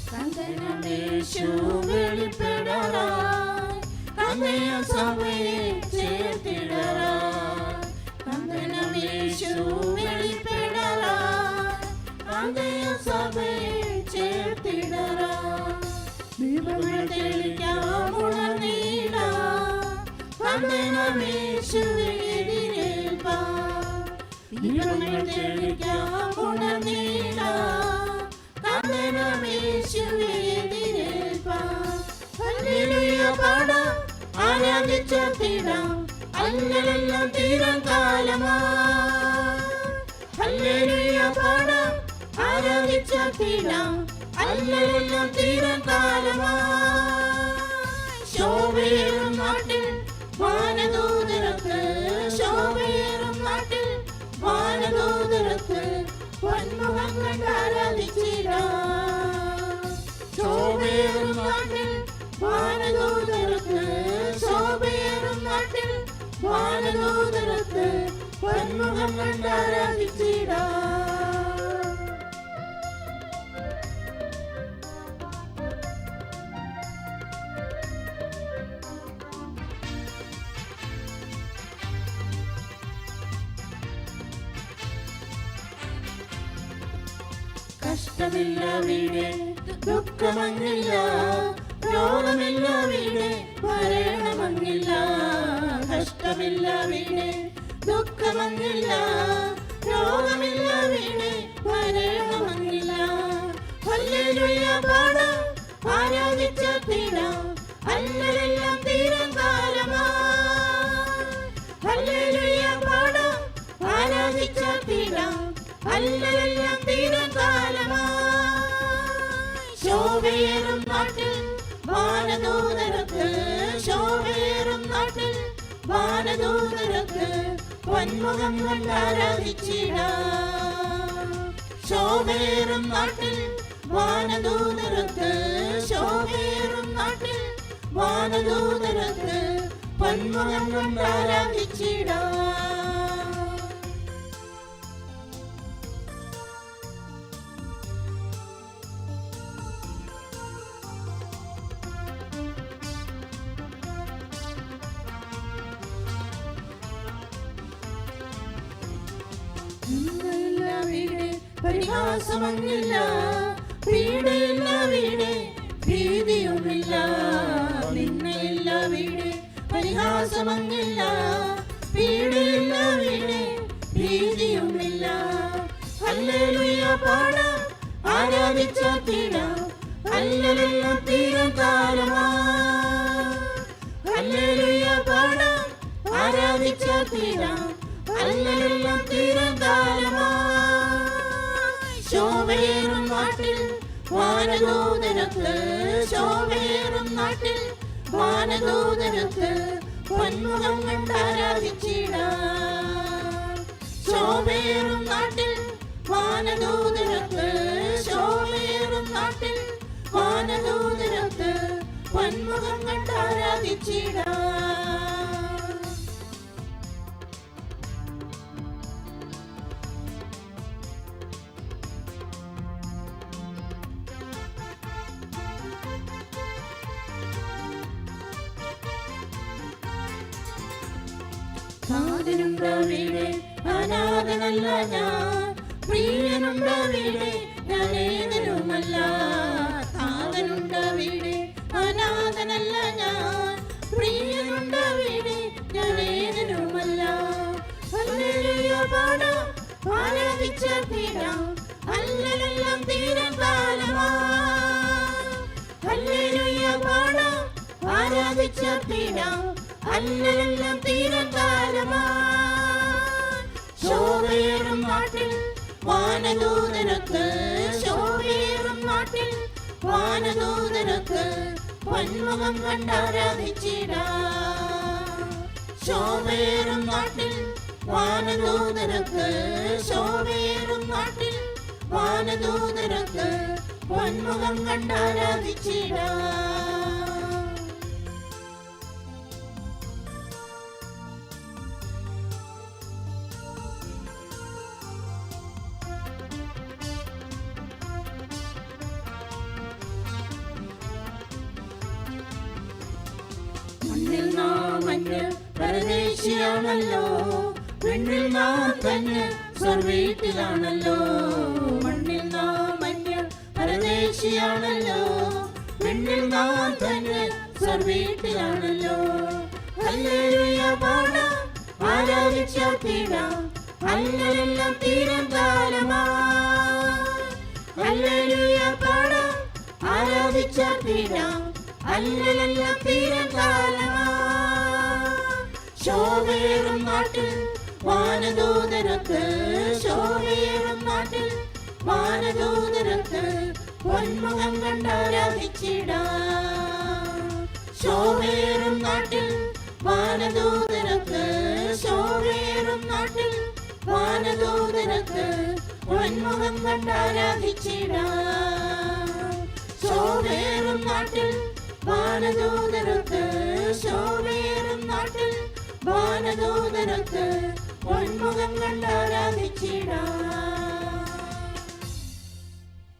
യേശു വെളിപ്പെടാറായി കന്ദയ സഭയെ ചേർത്തിടാറായി. കന്ദനം യേശു വെളിപ്പെടാറായി കന്ദയ സഭയെ ചേർത്തിടാറായി. ദീപങ്ങൾ തെളിക്കാം ഉണർന്നിടാം കന്ദനം യേശുവെ എതിരേൽപ്പാം. ദീപങ്ങൾ തെളിക്കാം ഉണർന്നിടാം കന്ദനം യേശുവെ എതിരേൽപ്പാം. ഹല്ലേലൂയ പാടാം ആരാധിച്ചർത്തിടാം അല്ലലെല്ലാം തീരാൻ കാലമായി. ഹല്ലേലൂയ പാടാം ആരാധിച്ചർത്തിടാം അല്ലലെല്ലാം തീരാൻ കാലമായി. ശോഭയേറും നാട്ടിൽ വാനദൂതർക്ക് ശോഭയേറും നാട്ടിൽ വാനദൂതർക്ക് പൊന്മുഖം കണ്ട് ആരാധിച്ചിടാം. ശോഭയേറും നാട്ടിൽ വാനദൂതർക്ക് ശോഭയേറും നാട്ടിൽ വാനദൂതർക്ക് പൊന്മുഖം കണ്ട് ആരാധിച്ചിടാം. കഷ്ടമില്ല വീടെ ദുഃഖമങ്ങില്ല രോഗമില്ല വീടെ മരണമങ്ങില്ല. കഷ്ടമില്ല വീടെ ദുഃഖമങ്ങില്ല രോഗമില്ല വീടെ മരണമങ്ങില്ല. ഹല്ലേലൂയ പാടാം ആരാധിച്ചർത്തിടാം അല്ലലെല്ലാം തീരാൻ കാലമായി. ഹല്ലേലൂയ പാടാം ആരാധിച്ചർത്തിടാം അല്ലലെല്ലാം തീരാൻ കാലമായി. ശോഭയേറും നാട്ടിൽ വാനദൂതർക്ക് ശോഭയേറും നാട്ടിൽ വാനദൂതർക്ക് പൊന്മുഖം കണ്ട് ആരാധിച്ചിടാം. ശോഭയേറും നാട്ടിൽ വാനദൂതർക്ക് ശോഭയേറും നാട്ടിൽ വാനദൂതർക്ക് പൊന്മുഖം കണ്ട് ആരാധിച്ചിടാം. പരിഹാസമങ്ങില്ല പീഡയില്ല വീടെ ഭീതിയുമില്ല. നിന്നയില്ല വീടെ പരിഹാസമങ്ങില്ല പീഡയില്ല വീടെ ഭീതിയുമില്ല. ഹല്ലേലൂയ പാടാം ആരാധിച്ചർത്തിടാം അല്ലലെല്ലാം തീരാൻ കാലമായി. ഹല്ലേലൂയ പാടാം ആരാധിച്ചർത്തിടാം അല്ലലെല്ലാം തീരാൻ കാലമായി. ശോഭയേറും നാട്ടിൽ വാനദൂതർക്ക് ശോഭയേറും നാട്ടിൽ വാനദൂതർക്ക് പൊന്മുഖം കണ്ട് ആരാധിച്ചിടാം. ശോഭയേറും നാട്ടിൽ വാനദൂതർക്ക് ശോഭയേറും നാട്ടിൽ വാനദൂതർക്ക് പൊന്മുഖം കണ്ട് ആരാധിച്ചിടാം. നാഥനുണ്ടാവിടെ അനാഥനല്ല ഞാൻ പ്രിയനുണ്ടാവിടെ ഞാൻ ഏകനുമല്ല. നാഥനുണ്ടാവിടെ അനാഥനല്ല ഞാൻ പ്രിയനുണ്ടാവിടെ ഞാൻ ഏകനുമല്ല. ഹല്ലേലൂയ പാടാം ആരാധിച്ചർത്തിടാം അല്ലലെല്ലാം തീരാൻ കാലമായി. ഹല്ലേലൂയ പാടാം ആരാധിച്ചർത്തിടാം അല്ലലെല്ലാം തീരാൻ കാലമായി. ശോഭയേറും നാട്ടിൽ വാനദൂതർക്ക് ശോഭയേറും നാട്ടിൽ വാനദൂതർക്ക് പൊന്മുഖം കണ്ട് ആരാധിച്ചിടാം. ശോഭയേറും നാട്ടിൽ വാനദൂതർക്ക് ശോഭയേറും നാട്ടിൽ വാനദൂതർക്ക് പൊന്മുഖം കണ്ട് ആരാധിച്ചിടാം. മണ്ണിൽ നാം അന്യ പരദേശിയാണല്ലോ, പെണ്ണിൽ നാം തന്നെ സ്വർവീട്ടിലാണല്ലോ. മണ്ണിൽ നാം അന്യ പരദേശിയാണല്ലോ, പെണ്ണിൽ നാം തന്നെ സ്വർവീട്ടിലാണല്ലോ. ഹല്ലേലൂയ പാടാം, ആരാധിച്ചാർത്തിടാം, അല്ലലെല്ലാം തീരം കാലമാ. ഹല്ലേലൂയ പാടാം, ആരാധിച്ചാർത്തിടാം, അല്ലലെല്ലാം തീരം കാലമാ. ശോഭയേറും നാട്ടിൽ വാനദൂതരൊത്ത്, ശോഭയേറും നാട്ടിൽ വാനദൂതരൊത്ത് പൊന്മുഖം കണ്ടാരാധിച്ചിടാം. ശോഭയേറും നാട്ടിൽ വാനദൂതരൊത്ത്, ശോഭയേറും നാട്ടിൽ വാനദൂതരൊത്ത് പൊന്മുഖം കണ്ടാരാധിച്ചിടാം. ശോഭയേറും നാട്ടിൽ വാനദൂതരൊത്ത്, ശോഭയേറും നാട്ടിൽ വാനദൂതരൊത്ത് പൊന്മുഖം കണ്ടാരാധിച്ചിടാം.